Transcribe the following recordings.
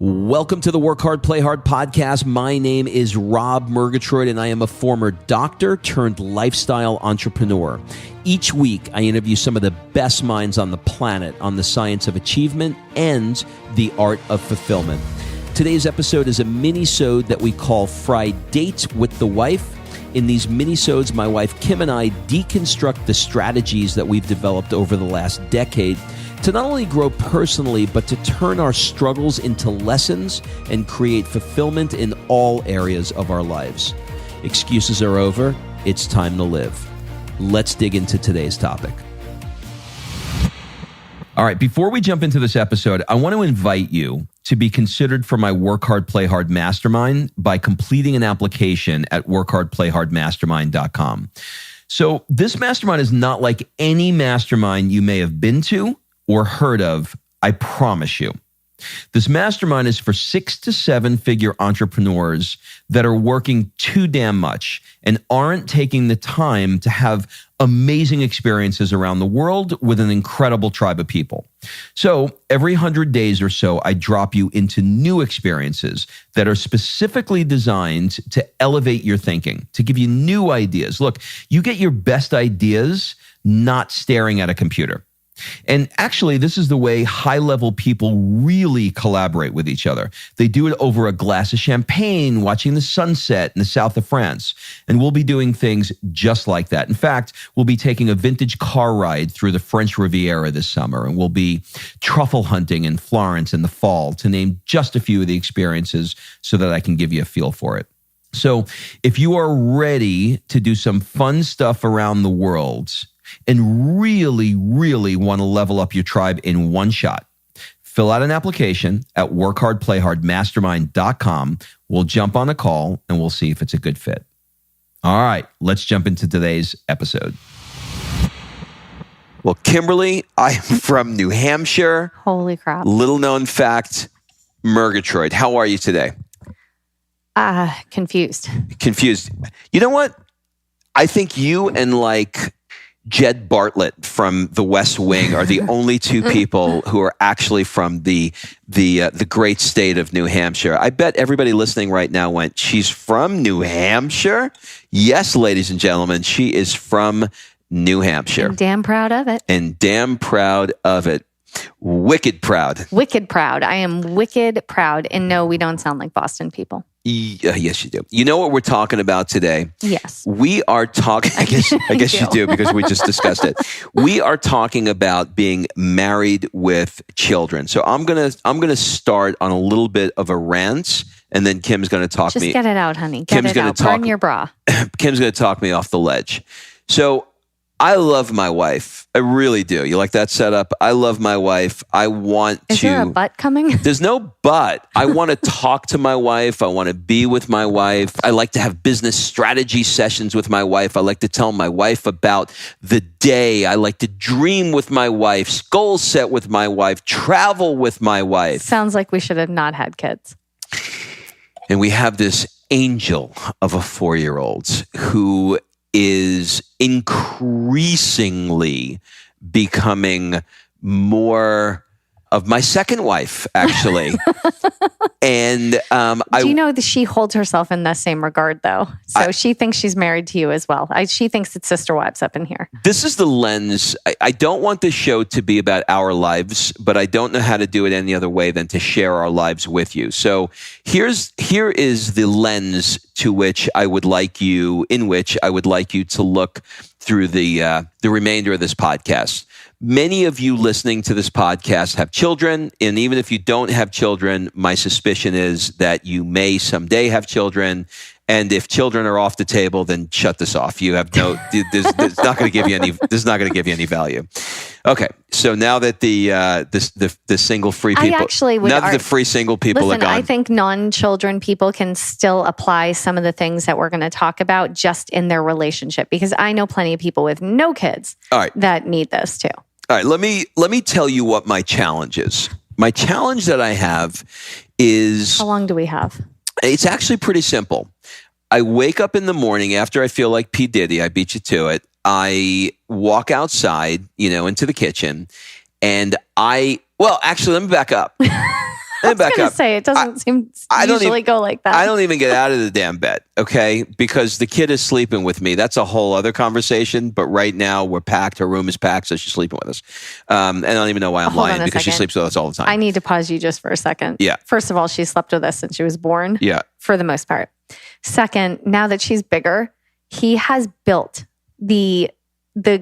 Welcome to the Work Hard, Play Hard podcast. My name is Rob Murgatroyd, and I am a former doctor turned lifestyle entrepreneur. Each week, I interview some of the best minds on the planet on the science of achievement and the art of fulfillment. Today's episode is a mini-sode that we call Fri-Date with the Wife. In these mini-sodes, my wife Kim and I deconstruct the strategies that we've developed over the last decade to not only grow personally, but to turn our struggles into lessons and create fulfillment in all areas of our lives. Excuses are over. It's time to live. Let's dig into today's topic. All right, before we jump into this episode, I want to invite you to be considered for my Work Hard, Play Hard Mastermind by completing an application at workhardplayhardmastermind.com. So this mastermind is not like any mastermind you may have been to or heard of, I promise you. This mastermind is for 6 to 7 figure entrepreneurs that are working too damn much and aren't taking the time to have amazing experiences around the world with an incredible tribe of people. So every 100 days or so, I drop you into new experiences that are specifically designed to elevate your thinking, to give you new ideas. Look, you get your best ideas not staring at a computer. And actually, this is the way high-level people really collaborate with each other. They do it over a glass of champagne, watching the sunset in the south of France. And we'll be doing things just like that. In fact, we'll be taking a vintage car ride through the French Riviera this summer, and we'll be truffle hunting in Florence in the fall, to name just a few of the experiences so that I can give you a feel for it. So if you are ready to do some fun stuff around the world and really, really want to level up your tribe in one shot, fill out an application at workhardplayhardmastermind.com. We'll jump on a call and we'll see if it's a good fit. All right, let's jump into today's episode. Well, Kimberly, I'm from New Hampshire. Holy crap. Little known fact, Murgatroyd. How are you today? Confused. Confused. You know what? I think you and Jed Bartlett from The West Wing are the only two people who are actually from the great state of New Hampshire. I bet everybody listening right now went, she's from New Hampshire? Yes, ladies and gentlemen, she is from New Hampshire. I'm damn proud of it. And damn proud of it. Wicked proud. Wicked proud. I am wicked proud. And no, we don't sound like Boston people. Yes, you do. You know what we're talking about today? Yes. We are talking, I guess you do, because we just discussed it. We are talking about being married with children. So I'm gonna start on a little bit of a rant, and then Kim's gonna talk Just me. Get it out, honey. Get it out. Burn your bra. Kim's gonna talk me off the ledge. So I love my wife. I really do. You like that setup? I love my wife. I want to... Is there a but coming? There's no but. I want to talk to my wife. I want to be with my wife. I like to have business strategy sessions with my wife. I like to tell my wife about the day. I like to dream with my wife, goal set with my wife, travel with my wife. Sounds like we should have not had kids. And we have this angel of a 4-year-old who is increasingly becoming more of my second wife, actually. And do you know that she holds herself in the same regard, though? So she thinks she's married to you as well. She thinks it's sister wives up in here. This is the lens. I don't want this show to be about our lives, but I don't know how to do it any other way than to share our lives with you. So here is the lens in which I would like you to look through the remainder of this podcast. Many of you listening to this podcast have children, and even if you don't have children, my suspicion is that you may someday have children. And if children are off the table, then shut this off. You have no. This is not going to give you any. This is not going to give you any value. Okay, so now that the single free people, the free single people are gone. I think non-children people can still apply some of the things that we're going to talk about just in their relationship, because I know plenty of people with no kids that need this too. All right, let me tell you what my challenge is. My challenge that I have is... How long do we have? It's actually pretty simple. I wake up in the morning after I feel like P. Diddy, I beat you to it. I walk outside, into the kitchen, and actually, let me back up. I was going to say, it doesn't usually go like that. I don't even get out of the damn bed, okay? Because the kid is sleeping with me. That's a whole other conversation. But right now, we're packed. Her room is packed, so she's sleeping with us. And I don't even know why I'm lying, because she sleeps with us all the time. I need to pause you just for a second. Yeah. First of all, she slept with us since she was born. Yeah. For the most part. Second, now that she's bigger, he has built the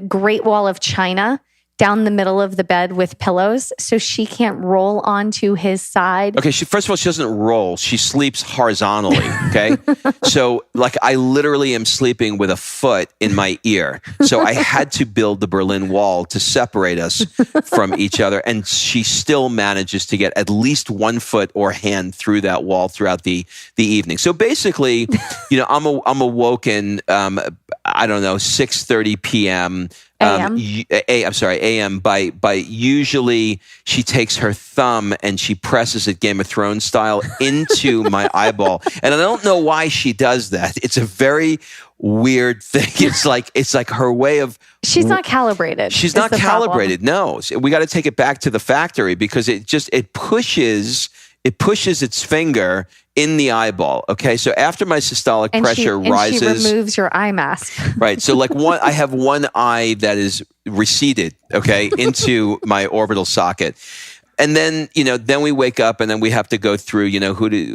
Great Wall of China down the middle of the bed with pillows so she can't roll onto his side. Okay, first of all, she doesn't roll. She sleeps horizontally, okay? So, like, I literally am sleeping with a foot in my ear. So I had to build the Berlin Wall to separate us from each other. And she still manages to get at least 1 foot or hand through that wall throughout the evening. So basically, I'm a woken, I don't know, 6:30 p.m., AM by usually she takes her thumb and she presses it Game of Thrones style into my eyeball. And I don't know why she does that. It's a very weird thing. It's like her way of... She's not calibrated. She's not calibrated. No. We got to take it back to the factory because it pushes its finger in the eyeball. Okay. So after my systolic pressure rises. And she removes your eye mask. Right. So I have one eye that is receded, okay, into my orbital socket. And then, then we wake up and then we have to go through,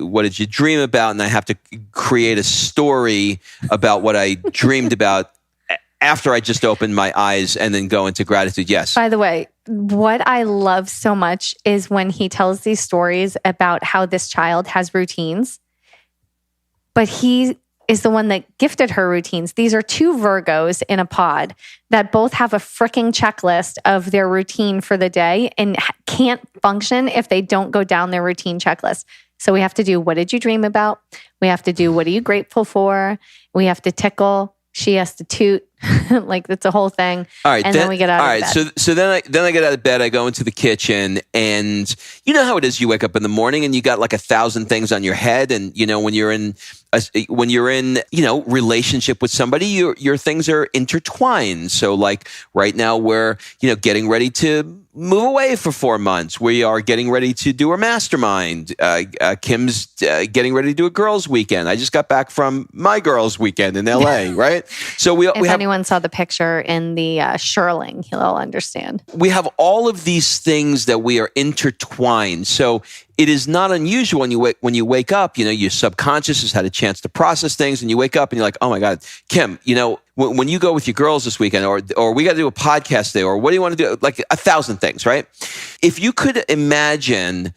what did you dream about? And I have to create a story about what I dreamed about after I just opened my eyes and then go into gratitude. Yes. By the way, what I love so much is when he tells these stories about how this child has routines, but he is the one that gifted her routines. These are 2 Virgos in a pod that both have a freaking checklist of their routine for the day and can't function if they don't go down their routine checklist. So we have to do, what did you dream about? We have to do, what are you grateful for? We have to tickle. She has to toot. Like, that's a whole thing. All right, and then we get out of bed. So then I get out of bed, I go into the kitchen, and you know how it is, you wake up in the morning and you got like 1,000 things on your head, and when you're in relationship with somebody, your things are intertwined. So like right now we're getting ready to move away for 4 months. We are getting ready to do our mastermind. Kim's getting ready to do a girls' weekend. I just got back from my girls' weekend in LA, right? So we have, anyone saw the picture in the Shirling, he'll understand. We have all of these things that we are intertwined. So it is not unusual when you wake up, your subconscious has had a chance to process things, and you wake up and you're like, oh my God, Kim, when you go with your girls this weekend, or we got to do a podcast today, or what do you want to do? Like 1,000 things, right? If you could imagine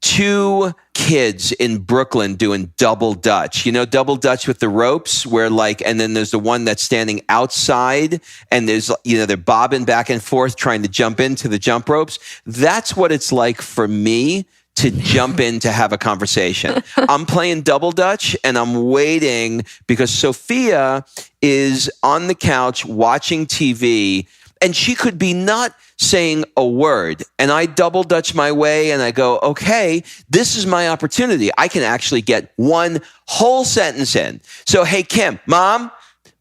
2 kids in Brooklyn doing double Dutch, double Dutch with the ropes where and then there's the one that's standing outside and there's, they're bobbing back and forth trying to jump into the jump ropes. That's what it's like for me to jump in to have a conversation. I'm playing double Dutch and I'm waiting because Sophia is on the couch watching TV and she could be not saying a word. And I double Dutch my way and I go, okay, this is my opportunity. I can actually get 1 whole sentence in. So, hey, Kim, Mom,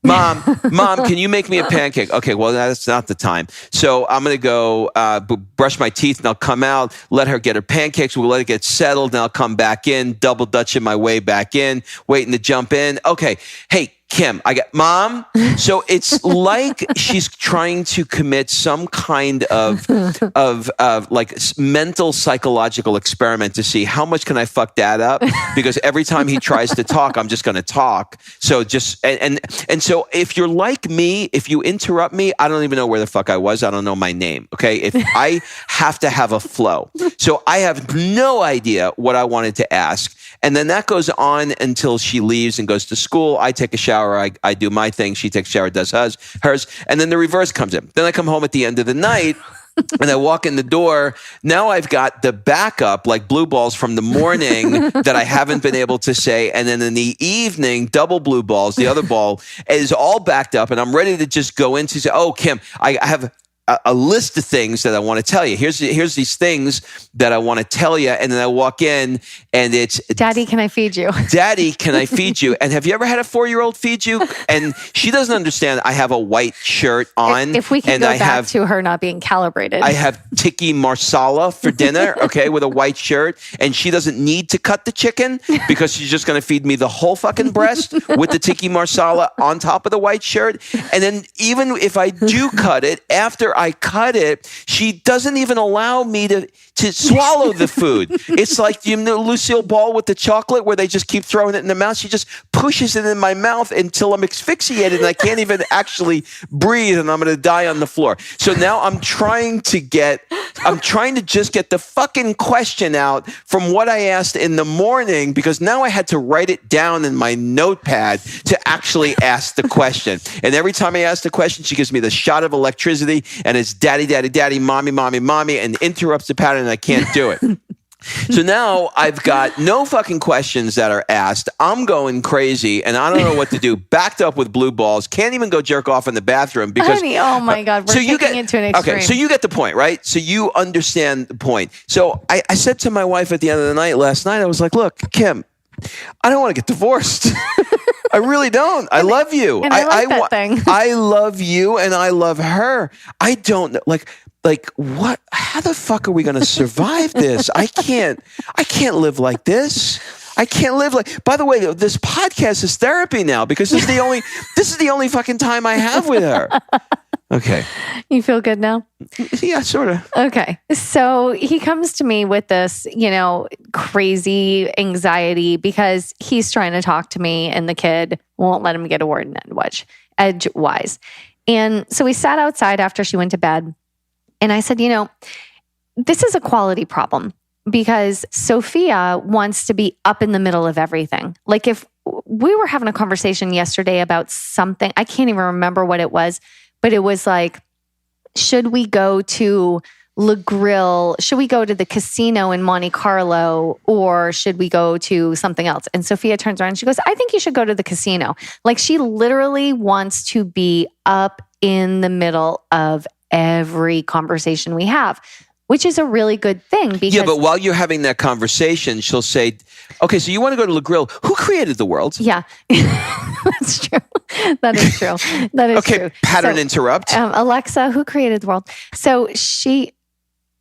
can you make me a pancake? Okay, well, that's not the time. So I'm going to go brush my teeth and I'll come out, let her get her pancakes. We'll let it get settled and I'll come back in, double Dutching my way back in, waiting to jump in. Okay, hey, Kim, I got Mom. So it's like she's trying to commit some kind of like mental psychological experiment to see how much can I fuck Dad up, because every time he tries to talk, I'm just going to talk. So just and so if you're like me, if you interrupt me, I don't even know where the fuck I was. I don't know my name. Okay, if I have to have a flow, so I have no idea what I wanted to ask. And then that goes on until she leaves and goes to school. I take a shower. I do my thing. She takes a shower, does hers. And then the reverse comes in. Then I come home at the end of the night and I walk in the door. Now I've got the backup, like blue balls from the morning that I haven't been able to say. And then in the evening, double blue balls, the other ball is all backed up. And I'm ready to just go into say, oh, Kim, I have a list of things that I want to tell you. Here's these things that I want to tell you. And then I walk in and it's, Daddy, can I feed you? Daddy, can I feed you? And have you ever had a 4-year-old feed you? And she doesn't understand I have a white shirt on. If we can go back to her not being calibrated. I have tikka marsala for dinner, okay, with a white shirt. And she doesn't need to cut the chicken because she's just going to feed me the whole fucking breast with the tikka marsala on top of the white shirt. And then even if I do cut it, after I cut it, she doesn't even allow me to swallow the food. It's like, you know, Lucille Ball with the chocolate where they just keep throwing it in the mouth. She just pushes it in my mouth until I'm asphyxiated and I can't even actually breathe and I'm going to die on the floor. So now I'm trying to just get the fucking question out from what I asked in the morning, because now I had to write it down in my notepad to actually ask the question. And every time I ask the question, she gives me the shot of electricity and it's daddy, daddy, daddy, mommy, mommy, mommy, and interrupts the pattern and I can't do it. So now I've got no fucking questions that are asked. I'm going crazy and I don't know what to do. Backed up with blue balls. Can't even go jerk off in the bathroom because... Honey, oh my God, we're taking it to an extreme. Okay, so you get the point, right? So you understand the point. So I said to my wife at the end of the night last night, I was like, look, Kim, I don't want to get divorced. I really don't. I love you. And I like that thing. I love you and I love her. I don't like what? How the fuck are we going to survive this? I can't live like this. I can't live like. By the way, this podcast is therapy now because this is the only fucking time I have with her. Okay. You feel good now? Yeah, sort of. Okay. So he comes to me with this, crazy anxiety because he's trying to talk to me and the kid won't let him get a word in edgewise. And so we sat outside after she went to bed. And I said, this is a quality problem because Sophia wants to be up in the middle of everything. Like if we were having a conversation yesterday about something, I can't even remember what it was, but it was like, should we go to Le Grill? Should we go to the casino in Monte Carlo or should we go to something else? And Sophia turns around and she goes, I think you should go to the casino. Like she literally wants to be up in the middle of every conversation we have, which is a really good thing. Because yeah, but while you're having that conversation, she'll say, okay, so you want to go to Le Grill. Who created the world? Yeah, that's true. That is true. That is okay, true. Pattern interrupt. Alexa, who created the world? So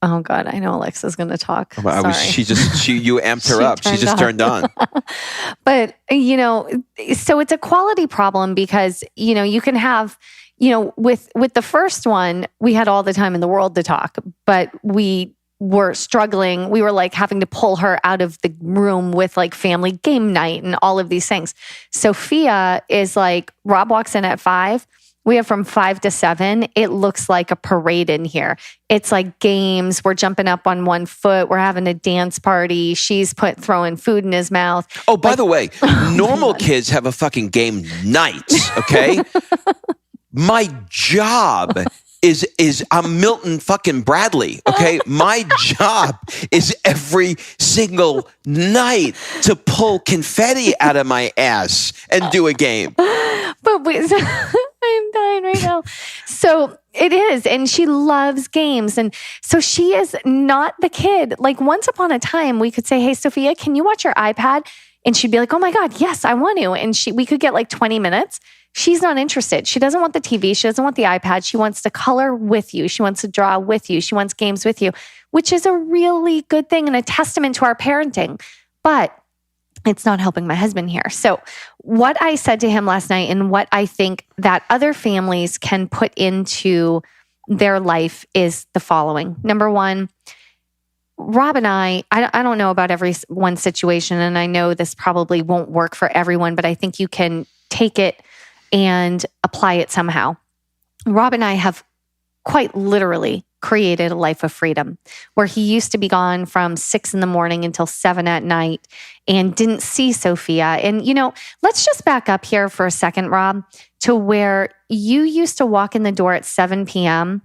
oh God, I know Alexa's going to talk. You amped her up. She just turned on. But, so it's a quality problem because, you can have, with the first one, we had all the time in the world to talk, but we were struggling. We were like having to pull her out of the room with like family game night and all of these things. Sophia is like, Rob walks in at 5. We have from 5 to 7. It looks like a parade in here. It's like games. We're jumping up on one foot. We're having a dance party. She's throwing food in his mouth. Oh, by the way, normal kids have a fucking game night, okay? My job is I'm Milton fucking Bradley, okay? My job is every single night to pull confetti out of my ass and do a game. But wait, I'm dying right now. So it is, and she loves games. And so she is not the kid. Like once upon a time, we could say, hey, Sophia, can you watch your iPad? And she'd be like, oh my God, yes, I want to. And we could get like 20 minutes. She's not interested. She doesn't want the TV. She doesn't want the iPad. She wants to color with you. She wants to draw with you. She wants games with you, which is a really good thing and a testament to our parenting. But it's not helping my husband here. So what I said to him last night and what I think that other families can put into their life is the following. Number one, Rob and I don't know about every one situation, and I know this probably won't work for everyone, but I think you can take it and apply it somehow. Rob and I have quite literally created a life of freedom where he used to be gone from 6 a.m. until 7 p.m. and didn't see Sophia. And, let's just back up here for a second, Rob, to where you used to walk in the door at 7 p.m.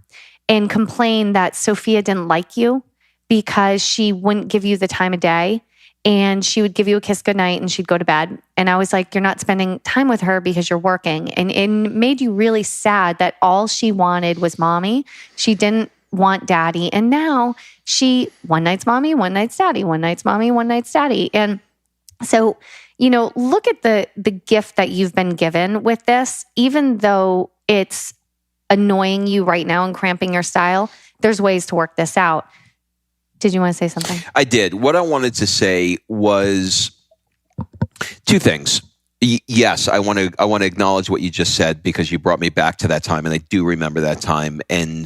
and complain that Sophia didn't like you because she wouldn't give you the time of day. and she would give you a kiss goodnight and she'd go to bed. And I was like, you're not spending time with her because you're working. And it made you really sad that all she wanted was mommy. She didn't want daddy. And now one night's mommy, one night's daddy, one night's mommy, one night's daddy. And so, look at the gift that you've been given with this. Even though it's annoying you right now and cramping your style, there's ways to work this out. Did you want to say something? I did. What I wanted to say was two things. Yes, I want to acknowledge what you just said, because you brought me back to that time, and I do remember that time. And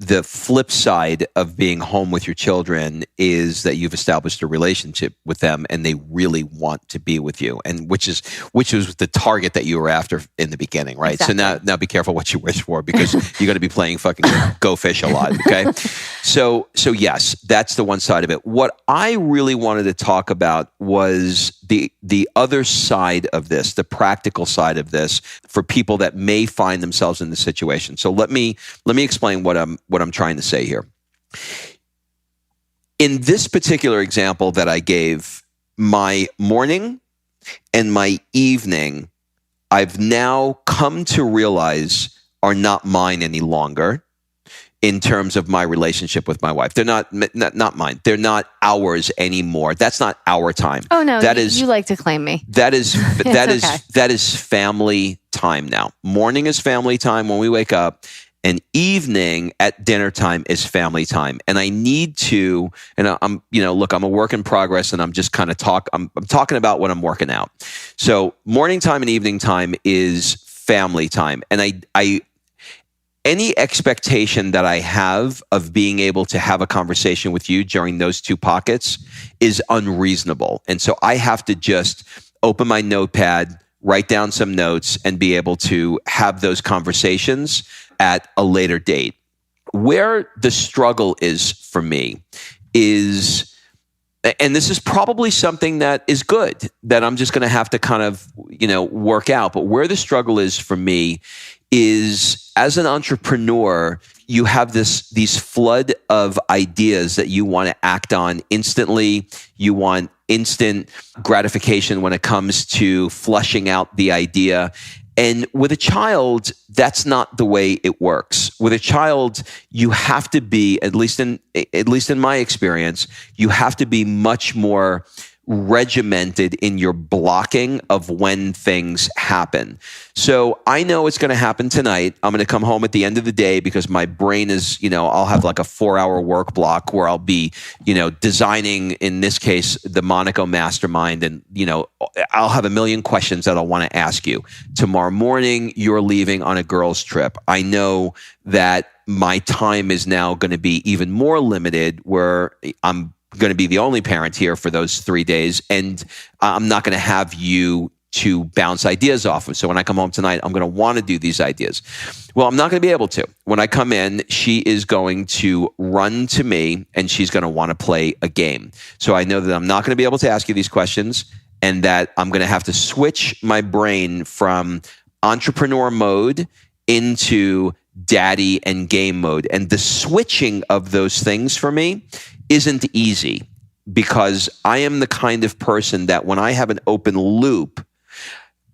the flip side of being home with your children is that you've established a relationship with them, and they really want to be with you, and which is the target that you were after in the beginning, right? Exactly. So now be careful what you wish for, because you're going to be playing fucking Go Fish a lot. Okay, so yes, that's the one side of it. What I really wanted to talk about was the other side of this, the practical side of this, for people that may find themselves in this situation. So let me explain what I'm trying to say here. In this particular example that I gave, my morning and my evening, I've now come to realize are not mine any longer. In terms of my relationship with my wife, they're not mine. They're not ours anymore. That's not our time. Oh no, that is, you like to claim me. That is okay. that is family time now. Morning is family time when we wake up, and evening at dinner time is family time. And I need to, and I'm a work in progress, and I'm just kind of I'm talking about what I'm working out. So morning time and evening time is family time, and I any expectation that I have of being able to have a conversation with you during those two pockets is unreasonable. And so I have to just open my notepad, write down some notes, and be able to have those conversations at a later date. Where the struggle is for me is, and this is probably something that is good, that I'm just going to have to kind of, work out. But where the struggle is for me is, as an entrepreneur, you have these flood of ideas that you want to act on instantly. You want instant gratification when it comes to flushing out the idea. And with a child, that's not the way it works. With a child, you have to be, at least in my experience, you have to be much more regimented in your blocking of when things happen. So I know it's going to happen tonight. I'm going to come home at the end of the day because my brain is, I'll have like a 4-hour work block where I'll be, designing, in this case, the Monaco mastermind. And, I'll have a million questions that I'll want to ask you. Tomorrow morning, you're leaving on a girls' trip. I know that my time is now going to be even more limited, where I'm going to be the only parent here for those 3 days, and I'm not going to have you to bounce ideas off of. So when I come home tonight, I'm going to want to do these ideas. Well, I'm not going to be able to. When I come in, she is going to run to me, and she's going to want to play a game. So I know that I'm not going to be able to ask you these questions, and that I'm going to have to switch my brain from entrepreneur mode into daddy and game mode. And the switching of those things for me isn't easy, because I am the kind of person that when I have an open loop,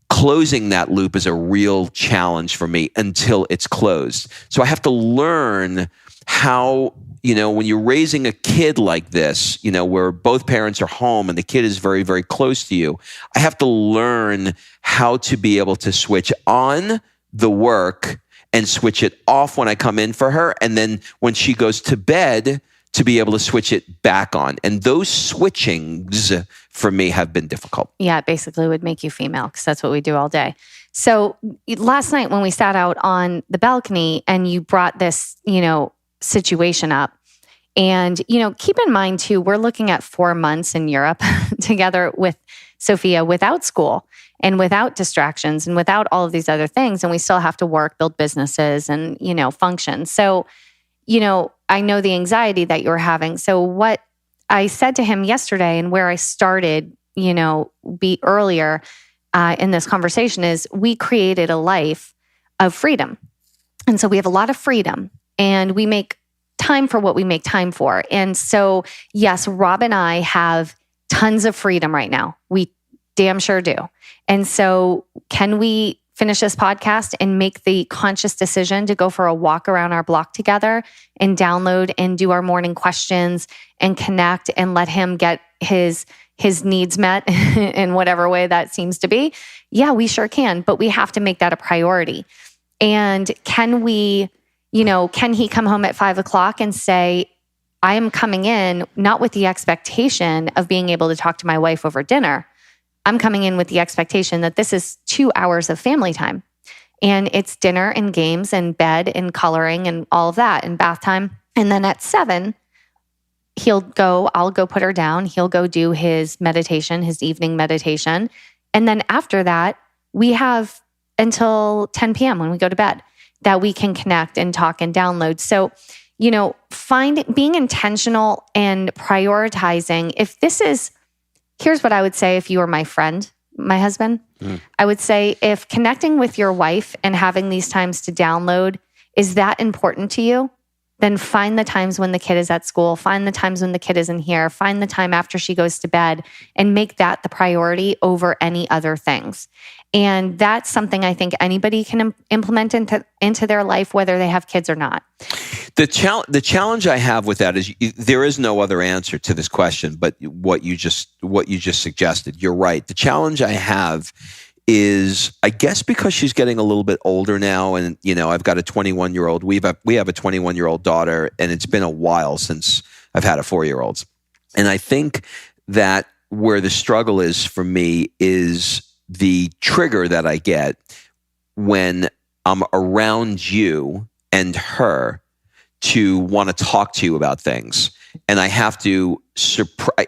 closing that loop is a real challenge for me until it's closed. So I have to learn how, when you're raising a kid like this, where both parents are home and the kid is very, very close to you, I have to learn how to be able to switch on the work and switch it off when I come in for her. And then when she goes to bed, to be able to switch it back on. And those switchings for me have been difficult. Yeah, it basically would make you female, because that's what we do all day. So last night when we sat out on the balcony and you brought this, situation up, and, keep in mind too, we're looking at 4 months in Europe together with Sophia without school and without distractions and without all of these other things. And we still have to work, build businesses and, function. So, I know the anxiety that you're having. So what I said to him yesterday, and where I started, be earlier in this conversation, is we created a life of freedom. And so we have a lot of freedom, and we make time for what we make time for. And so, yes, Rob and I have tons of freedom right now. We damn sure do. And so can we finish this podcast and make the conscious decision to go for a walk around our block together and download and do our morning questions and connect and let him get his needs met in whatever way that seems to be? Yeah, we sure can, but we have to make that a priority. And can we, can he come home at 5:00 and say, I am coming in not with the expectation of being able to talk to my wife over dinner. I'm coming in with the expectation that this is 2 hours of family time. And it's dinner and games and bed and coloring and all of that and bath time. And then at 7, I'll go put her down. He'll go do his meditation, his evening meditation. And then after that, we have until 10 p.m. when we go to bed that we can connect and talk and download. So, being intentional and prioritizing. Here's what I would say if you were my friend, my husband. I would say if connecting with your wife and having these times to download is that important to you, then find the times when the kid is at school, find the times when the kid isn't here, find the time after she goes to bed, and make that the priority over any other things. And that's something I think anybody can implement into their life, whether they have kids or not. The challenge I have with that is there is no other answer to this question, but what you just suggested. You're right. The challenge I have is, I guess, because she's getting a little bit older now, and I've got a 21-year-old. We have a 21-year-old daughter, and it's been a while since I've had a 4-year-old. And I think that where the struggle is for me is the trigger that I get when I'm around you and her to want to talk to you about things. And I have to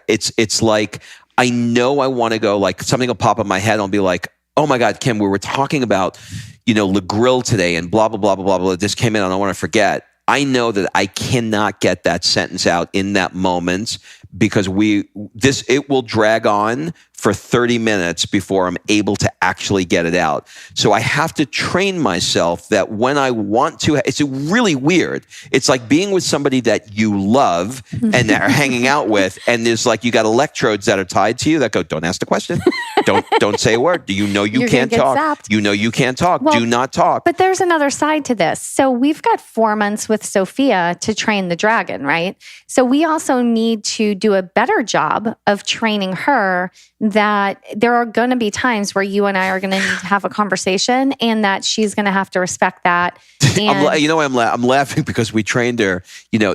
it's like, I know I want to go, like something will pop in my head. I'll be like, oh my God, Kim, we were talking about, Le Grill today and blah, blah, blah, blah, blah, blah. This came in and I want to forget. I know that I cannot get that sentence out in that moment because it will drag on for 30 minutes before I'm able to actually get it out. So I have to train myself that when I want to, it's really weird. It's like being with somebody that you love and that are hanging out with, and there's like, you got electrodes that are tied to you that go, don't ask the question. Don't say a word. Do you know you can't talk? Zapped. You know you can't talk. Well, do not talk. But there's another side to this. So we've got 4 months with Sophia to train the dragon, right? So we also need to do a better job of training her that there are going to be times where you and I are going to need to have a conversation, and that she's going to have to respect that. And I'm laughing because we trained her,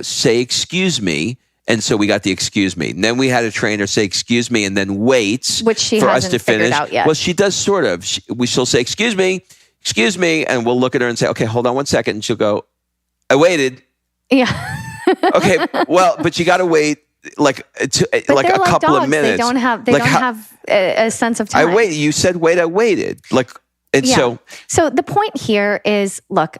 say excuse me. And so we got the excuse me. And then we had to train her say excuse me and then wait which she for hasn't us to finish. Out yet. Well, she does sort of. She'll say excuse me, and we'll look at her and say, okay, hold on one second. And she'll go, I waited. Yeah. Okay, well, but you got to wait like a couple dogs. of minutes. They don't have a sense of time. I waited. You said wait. I waited. So the point here is, look,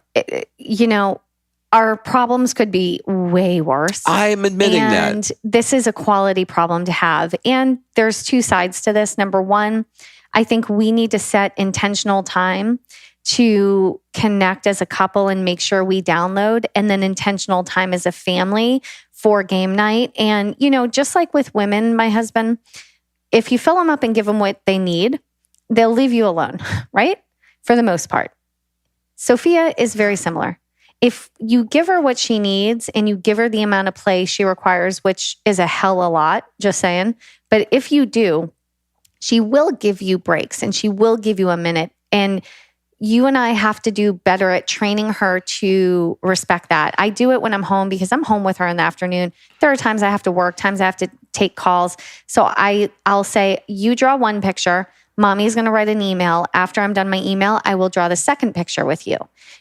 our problems could be way worse. I'm admitting that. And this is a quality problem to have. And there's 2 sides to this. Number one, I think we need to set intentional time to connect as a couple and make sure we download, and then intentional time as a family for game night. And, just like with women, my husband, if you fill them up and give them what they need, they'll leave you alone, right? For the most part. Sophia is very similar. If you give her what she needs and you give her the amount of play she requires, which is a hell of a lot, just saying, but if you do, she will give you breaks and she will give you a minute. And you and I have to do better at training her to respect that. I do it when I'm home because I'm home with her in the afternoon. There are times I have to work, times I have to take calls. So I'll say, you draw one picture. Mommy's going to write an email. After I'm done my email, I will draw the second picture with you,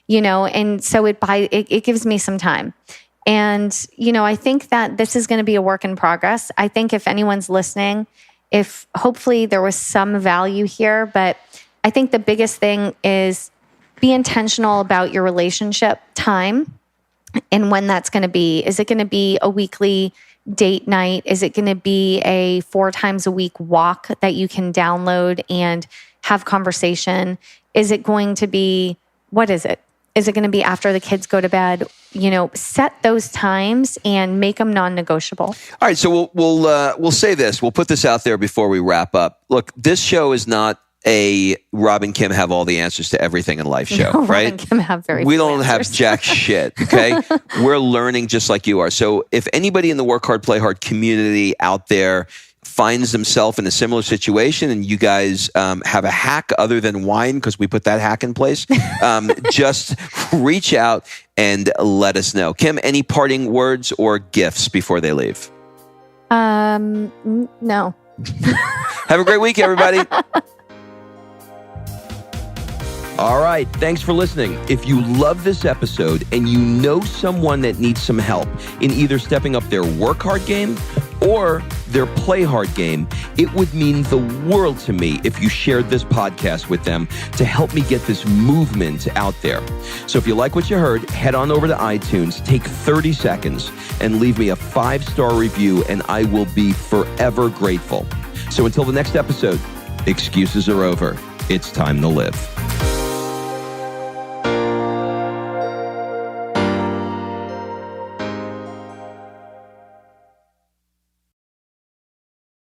and so it gives me some time. And, I think that this is going to be a work in progress. I think if anyone's listening, if hopefully there was some value here, but I think the biggest thing is be intentional about your relationship time and when that's going to be. Is it going to be a weekly date night? Is it going to be a 4 times a week walk that you can download and have conversation? Is it going to be, what is it? Is it going to be after the kids go to bed? Set those times and make them non-negotiable. All right, so we'll say this. We'll put this out there before we wrap up. Look, this show is not a Rob and Kim have all the answers to everything in life show, No, right? Rob and Kim have very we few don't answers. have jack shit, okay? We're learning just like you are. So if anybody in the Work Hard, Play Hard community out there finds themselves in a similar situation and you guys have a hack other than wine, because we put that hack in place, just reach out and let us know. Kim, any parting words or gifts before they leave? No. Have a great week, everybody. All right. Thanks for listening. If you love this episode and you know someone that needs some help in either stepping up their work hard game or their play hard game, it would mean the world to me if you shared this podcast with them to help me get this movement out there. So if you like what you heard, head on over to iTunes, take 30 seconds and leave me a 5-star review, and I will be forever grateful. So until the next episode, excuses are over. It's time to live.